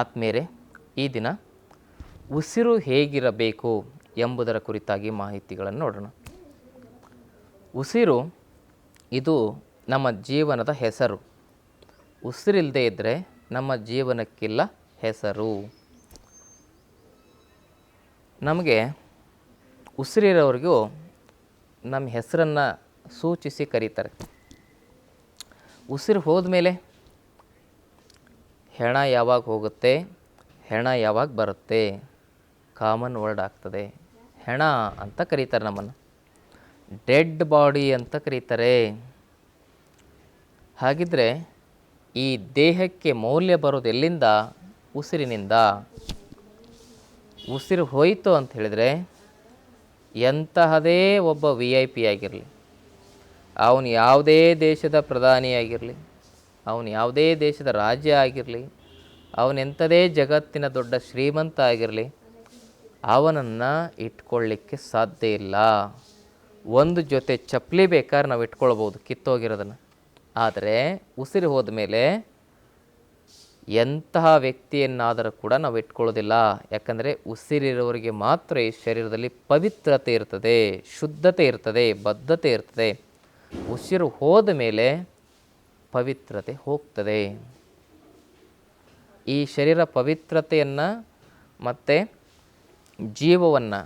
ಆತ್ಮೀಯರೇ, ಈ ದಿನ ಉಸಿರು ಹೇಗಿರಬೇಕು ಎಂಬುದರ ಕುರಿತಾಗಿ ಮಾಹಿತಿಗಳನ್ನು ನೋಡೋಣ. ಉಸಿರು ಇದು ನಮ್ಮ ಜೀವನದ ಹೆಸರು. ಉಸಿರಿಲ್ಲದೆ ಇದ್ದರೆ ನಮ್ಮ ಜೀವನಕ್ಕಿಲ್ಲ ಹೆಸರು. ನಮಗೆ ಉಸಿರಿರೋರಿಗೂ ನಮ್ಮ ಹೆಸರನ್ನು ಸೂಚಿಸಿ ಕರೀತಾರೆ. ಉಸಿರು ಹೋದ್ಮೇಲೆ ಹೆಣ ಯಾವಾಗ ಹೋಗುತ್ತೆ, ಹೆಣ ಯಾವಾಗ ಬರುತ್ತೆ, ಕಾಮನ್ ವರ್ಡ್ ಆಗ್ತದೆ. ಹೆಣ ಅಂತ ಕರೀತಾರೆ, ನಮ್ಮನ್ನು ಡೆಡ್ ಬಾಡಿ ಅಂತ ಕರೀತಾರೆ. ಹಾಗಿದ್ರೆ ಈ ದೇಹಕ್ಕೆ ಮೌಲ್ಯ ಬರೋದು ಎಲ್ಲಿಂದ? ಉಸಿರಿನಿಂದ. ಉಸಿರು ಹೋಯಿತು ಅಂತ ಹೇಳಿದರೆ ಎಂತಹದೇ ಒಬ್ಬ VIP ಆಗಿರಲಿ, ಅವನು ಯಾವುದೇ ದೇಶದ ಪ್ರಧಾನಿಯಾಗಿರಲಿ, ಅವನು ಯಾವುದೇ ದೇಶದ ರಾಜ್ಯ ಆಗಿರಲಿ, ಅವನೆಂಥದೇ ಜಗತ್ತಿನ ದೊಡ್ಡ ಶ್ರೀಮಂತ ಆಗಿರಲಿ, ಅವನನ್ನು ಇಟ್ಕೊಳ್ಳಿಕ್ಕೆ ಸಾಧ್ಯ ಇಲ್ಲ. ಒಂದು ಜೊತೆ ಚಪ್ಪಲಿ ಬೇಕಾದ್ರೆ ನಾವು ಇಟ್ಕೊಳ್ಬೋದು, ಕಿತ್ತೋಗಿರೋದನ್ನು. ಆದರೆ ಉಸಿರು ಹೋದ ಮೇಲೆ ಎಂತಹ ವ್ಯಕ್ತಿಯನ್ನಾದರೂ ಕೂಡ ನಾವು ಇಟ್ಕೊಳ್ಳೋದಿಲ್ಲ. ಯಾಕಂದರೆ ಉಸಿರಿರೋರಿಗೆ ಮಾತ್ರ ಈ ಶರೀರದಲ್ಲಿ ಪವಿತ್ರತೆ ಇರ್ತದೆ, ಶುದ್ಧತೆ ಇರ್ತದೆ, ಬದ್ಧತೆ ಇರ್ತದೆ. ಉಸಿರು ಹೋದ ಮೇಲೆ ಪವಿತ್ರತೆ ಹೋಗ್ತದೆ. ಈ ಶರೀರ ಪವಿತ್ರತೆಯನ್ನು ಮತ್ತು ಜೀವವನ್ನು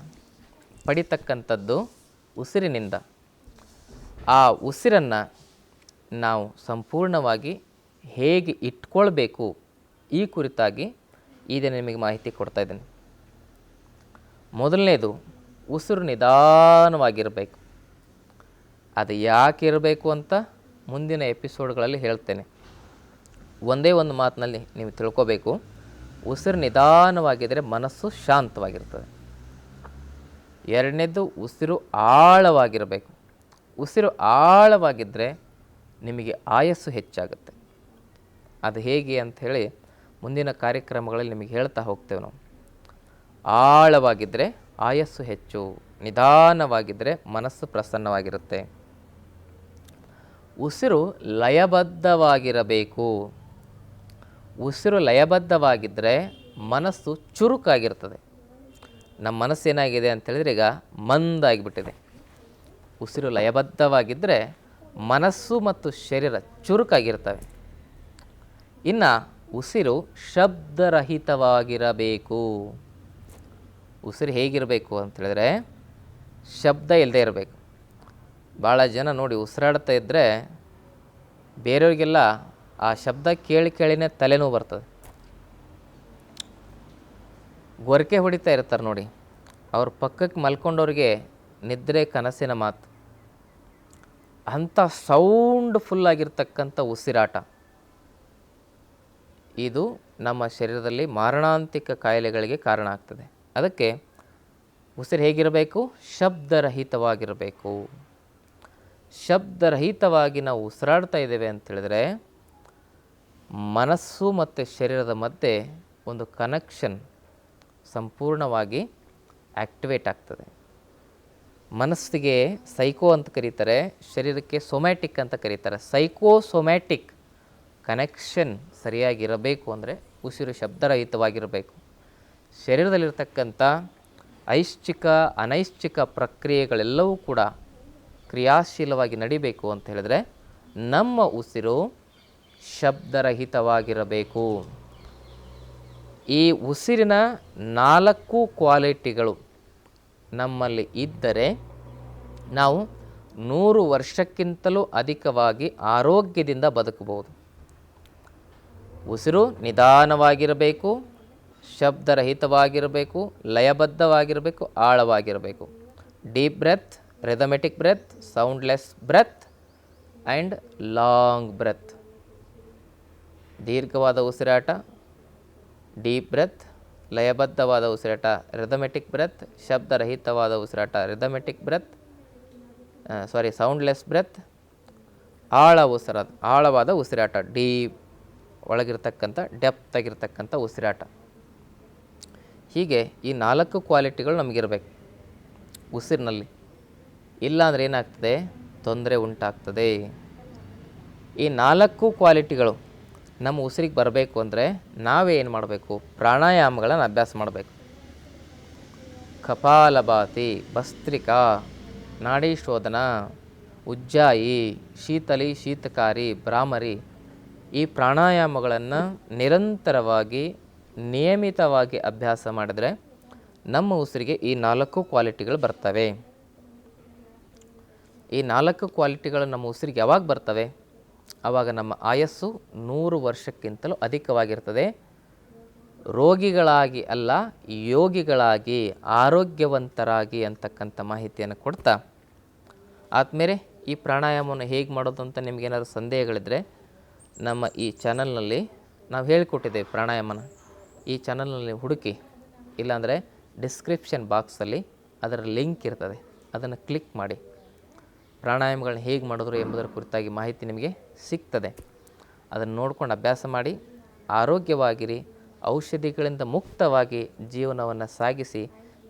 ಪಡಿತಕ್ಕಂಥದ್ದು ಉಸಿರಿನಿಂದ. ಆ ಉಸಿರನ್ನು ನಾವು ಸಂಪೂರ್ಣವಾಗಿ ಹೇಗೆ ಇಟ್ಕೊಳ್ಬೇಕು ಈ ಕುರಿತಾಗಿ ಈ ದಿನ ನಿಮಗೆ ಮಾಹಿತಿ ಕೊಡ್ತಾ ಇದ್ದೀನಿ. ಮೊದಲನೇದು, ಉಸಿರು ನಿಧಾನವಾಗಿರಬೇಕು. ಅದು ಯಾಕೆ ಇರಬೇಕು ಅಂತ ಮುಂದಿನ ಎಪಿಸೋಡ್ಗಳಲ್ಲಿ ಹೇಳ್ತೇನೆ. ಒಂದೇ ಒಂದು ಮಾತಿನಲ್ಲಿ ನೀವು ತಿಳ್ಕೋಬೇಕು, ಉಸಿರು ನಿಧಾನವಾಗಿದ್ದರೆ ಮನಸ್ಸು ಶಾಂತವಾಗಿರ್ತದೆ. ಎರಡನೇದು, ಉಸಿರು ಆಳವಾಗಿರಬೇಕು. ಉಸಿರು ಆಳವಾಗಿದ್ದರೆ ನಿಮಗೆ ಆಯಸ್ಸು ಹೆಚ್ಚಾಗುತ್ತೆ. ಅದು ಹೇಗೆ ಅಂಥೇಳಿ ಮುಂದಿನ ಕಾರ್ಯಕ್ರಮಗಳಲ್ಲಿ ನಿಮಗೆ ಹೇಳ್ತಾ ಹೋಗ್ತೇವೆ ನಾವು. ಆಳವಾಗಿದ್ದರೆ ಆಯಸ್ಸು ಹೆಚ್ಚು, ನಿಧಾನವಾಗಿದ್ದರೆ ಮನಸ್ಸು ಪ್ರಸನ್ನವಾಗಿರುತ್ತೆ. ಉಸಿರು ಲಯಬದ್ಧವಾಗಿರಬೇಕು. ಉಸಿರು ಲಯಬದ್ಧವಾಗಿದ್ದರೆ ಮನಸ್ಸು ಚುರುಕಾಗಿರ್ತದೆ. ನಮ್ಮ ಮನಸ್ಸು ಏನಾಗಿದೆ ಅಂತೇಳಿದ್ರೆ ಈಗ ಮಂದಾಗಿಬಿಟ್ಟಿದೆ. ಉಸಿರು ಲಯಬದ್ಧವಾಗಿದ್ದರೆ ಮನಸ್ಸು ಮತ್ತು ಶರೀರ ಚುರುಕಾಗಿರ್ತವೆ. ಇನ್ನು ಉಸಿರು ಶಬ್ದರಹಿತವಾಗಿರಬೇಕು. ಉಸಿರು ಹೇಗಿರಬೇಕು ಅಂತೇಳಿದ್ರೆ ಶಬ್ದ ಇಲ್ಲದೆ ಇರಬೇಕು. ಭಾಳ ಜನ ನೋಡಿ ಉಸಿರಾಡ್ತಾ ಇದ್ದರೆ ಬೇರೆಯವ್ರಿಗೆಲ್ಲ ಆ ಶಬ್ದ ಕೇಳಿನೇ ತಲೆನೋವು ಬರ್ತದೆ. ಗೊರಕೆ ಹೊಡಿತಾ ಇರ್ತಾರೆ ನೋಡಿ, ಅವ್ರ ಪಕ್ಕಕ್ಕೆ ಮಲ್ಕೊಂಡವ್ರಿಗೆ ನಿದ್ರೆ ಕನಸಿನ ಮಾತು. ಅಂಥ ಸೌಂಡ್ಫುಲ್ಲಾಗಿರ್ತಕ್ಕಂಥ ಉಸಿರಾಟ ಇದು ನಮ್ಮ ಶರೀರದಲ್ಲಿ ಮಾರಣಾಂತಿಕ ಕಾಯಿಲೆಗಳಿಗೆ ಕಾರಣ ಆಗ್ತದೆ. ಅದಕ್ಕೆ ಉಸಿರು ಹೇಗಿರಬೇಕು? ಶಬ್ದರಹಿತವಾಗಿರಬೇಕು. ಶಬ್ದರಹಿತವಾಗಿ ನಾವು ಉಸಿರಾಡ್ತಾ ಇದ್ದೇವೆ ಅಂತೇಳಿದ್ರೆ ಮನಸ್ಸು ಮತ್ತು ಶರೀರದ ಮಧ್ಯೆ ಒಂದು ಕನೆಕ್ಷನ್ ಸಂಪೂರ್ಣವಾಗಿ ಆ್ಯಕ್ಟಿವೇಟ್ ಆಗ್ತದೆ. ಮನಸ್ಸಿಗೆ ಸೈಕೋ ಅಂತ ಕರೀತಾರೆ, ಶರೀರಕ್ಕೆ ಸೊಮ್ಯಾಟಿಕ್ ಅಂತ ಕರೀತಾರೆ. ಸೊಮ್ಯಾಟಿಕ್ ಕನೆಕ್ಷನ್ ಸರಿಯಾಗಿರಬೇಕು ಅಂದರೆ ಉಸಿರು ಶಬ್ದರಹಿತವಾಗಿರಬೇಕು. ಶರೀರದಲ್ಲಿರ್ತಕ್ಕಂಥ ಐಚ್ಛಿಕ ಅನೈಚ್ಛಿಕ ಪ್ರಕ್ರಿಯೆಗಳೆಲ್ಲವೂ ಕೂಡ ಕ್ರಿಯಾಶೀಲವಾಗಿ ನಡಿಬೇಕು ಅಂತ ಹೇಳಿದ್ರೆ ನಮ್ಮ ಉಸಿರು ಶಬ್ದರಹಿತವಾಗಿರಬೇಕು. ಈ ಉಸಿರಿನ 4 ಕ್ವಾಲಿಟಿಗಳು ನಮ್ಮಲ್ಲಿ ಇದ್ದರೆ ನಾವು 100 ವರ್ಷಕ್ಕಿಂತಲೂ ಅಧಿಕವಾಗಿ ಆರೋಗ್ಯದಿಂದ ಬದುಕಬಹುದು. ಉಸಿರು ನಿಧಾನವಾಗಿರಬೇಕು, ಶಬ್ದರಹಿತವಾಗಿರಬೇಕು, ಲಯಬದ್ಧವಾಗಿರಬೇಕು, ಆಳವಾಗಿರಬೇಕು. Deep breath, rhythmic breath, soundless breath and long breath. ದೀರ್ಘವಾದ ಉಸಿರಾಟ, ಡೀಪ್ ಬ್ರೆತ್, ಲಯಬದ್ಧವಾದ ಉಸಿರಾಟ ರಿದಮೆಟಿಕ್ ಬ್ರೆತ್, ಶಬ್ದರಹಿತವಾದ ಉಸಿರಾಟ ರಿದಮೆಟಿಕ್ ಬ್ರೆತ್, ಸೌಂಡ್ಲೆಸ್ ಬ್ರೆತ್, ಆಳವಾದ ಉಸಿರಾಟ ಡೀಪ್ ಒಳಗಿರ್ತಕ್ಕಂಥ ಡೆಪ್ತ್ ಆಗಿರ್ತಕ್ಕಂಥ ಉಸಿರಾಟ. ಹೀಗೆ ಈ 4 ಕ್ವಾಲಿಟಿಗಳು ನಮಗಿರಬೇಕು ಉಸಿರಿನಲ್ಲಿ. ಇಲ್ಲಾಂದರೆ ಏನಾಗ್ತದೆ? ತೊಂದರೆ ಉಂಟಾಗ್ತದೆ. ಈ 4 ಕ್ವಾಲಿಟಿಗಳು ನಮ್ಮ ಉಸಿರಿಗೆ ಬರಬೇಕು ಅಂದರೆ ನಾವೇನು ಮಾಡಬೇಕು? ಪ್ರಾಣಾಯಾಮಗಳನ್ನು ಅಭ್ಯಾಸ ಮಾಡಬೇಕು. ಕಪಾಲಭಾತಿ, ಭಸ್ತ್ರಿಕಾ, ನಾಡಿ ಶೋಧನ, ಉಜ್ಜಾಯಿ, ಶೀತಲಿ, ಶೀತಕಾರಿ, ಭ್ರಾಮರಿ, ಈ ಪ್ರಾಣಾಯಾಮಗಳನ್ನು ನಿರಂತರವಾಗಿ ನಿಯಮಿತವಾಗಿ ಅಭ್ಯಾಸ ಮಾಡಿದರೆ ನಮ್ಮ ಉಸಿರಿಗೆ ಈ 4 ಕ್ವಾಲಿಟಿಗಳು ಬರ್ತವೆ. ಈ 4 ಕ್ವಾಲಿಟಿಗಳು ನಮ್ಮ ಉಸಿರಿಗೆ ಯಾವಾಗ ಬರ್ತವೆ? ಆವಾಗ ನಮ್ಮ ಆಯಸ್ಸು 100 ವರ್ಷಕ್ಕಿಂತಲೂ ಅಧಿಕವಾಗಿರ್ತದೆ. ರೋಗಿಗಳಾಗಿ ಅಲ್ಲ, ಯೋಗಿಗಳಾಗಿ, ಆರೋಗ್ಯವಂತರಾಗಿ ಅಂತಕ್ಕಂಥ ಮಾಹಿತಿಯನ್ನು ಕೊಡ್ತಾ, ಆದಮೇಲೆ ಈ ಪ್ರಾಣಾಯಾಮವನ್ನು ಹೇಗೆ ಮಾಡೋದು ಅಂತ ನಿಮಗೇನಾದ್ರು ಸಂದೇಹಗಳಿದ್ದರೆ ನಮ್ಮ ಈ ಚಾನಲ್ನಲ್ಲಿ ನಾವು ಹೇಳಿಕೊಟ್ಟಿದ್ದೇವೆ ಪ್ರಾಣಾಯಾಮನ. ಈ ಚಾನಲ್ನಲ್ಲಿ ಹುಡುಕಿ, ಇಲ್ಲಾಂದರೆ ಡಿಸ್ಕ್ರಿಪ್ಷನ್ ಬಾಕ್ಸಲ್ಲಿ ಅದರ ಲಿಂಕ್ ಇರ್ತದೆ, ಅದನ್ನು ಕ್ಲಿಕ್ ಮಾಡಿ. ಪ್ರಾಣಾಯಾಮಗಳನ್ನ ಹೇಗೆ ಮಾಡಿದ್ರು ಎಂಬುದರ ಕುರಿತಾಗಿ ಮಾಹಿತಿ ನಿಮಗೆ ಸಿಗ್ತದೆ. ಅದನ್ನು ನೋಡ್ಕೊಂಡು ಅಭ್ಯಾಸ ಮಾಡಿ, ಆರೋಗ್ಯವಾಗಿರಿ, ಔಷಧಿಗಳಿಂದ ಮುಕ್ತವಾಗಿ ಜೀವನವನ್ನು ಸಾಗಿಸಿ.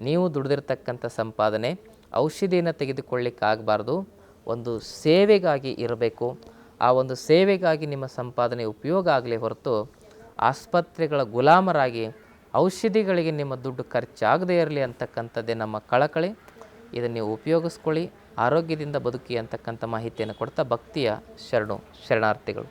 ನೀವು ದುಡಿದಿರ್ತಕ್ಕಂಥ ಸಂಪಾದನೆ ಔಷಧಿಯನ್ನು ತೆಗೆದುಕೊಳ್ಳಿಕ್ಕಾಗಬಾರ್ದು, ಒಂದು ಸೇವೆಗಾಗಿ ಇರಬೇಕು. ಆ ಒಂದು ಸೇವೆಗಾಗಿ ನಿಮ್ಮ ಸಂಪಾದನೆ ಉಪಯೋಗ ಆಗಲಿ ಹೊರತು ಆಸ್ಪತ್ರೆಗಳ ಗುಲಾಮರಾಗಿ ಔಷಧಿಗಳಿಗೆ ನಿಮ್ಮ ದುಡ್ಡು ಖರ್ಚಾಗದೇ ಇರಲಿ ಅಂತಕ್ಕಂಥದ್ದೇ ನಮ್ಮ ಕಳಕಳಿ. ಇದನ್ನು ನೀವು ಉಪಯೋಗಿಸ್ಕೊಳ್ಳಿ, ಆರೋಗ್ಯದಿಂದ ಬದುಕಿ ಅಂತಕ್ಕಂಥ ಮಾಹಿತಿಯನ್ನು ಕೊಡ್ತಾ ಭಕ್ತಿಯ ಶರಣಾರ್ಥಿಗಳು.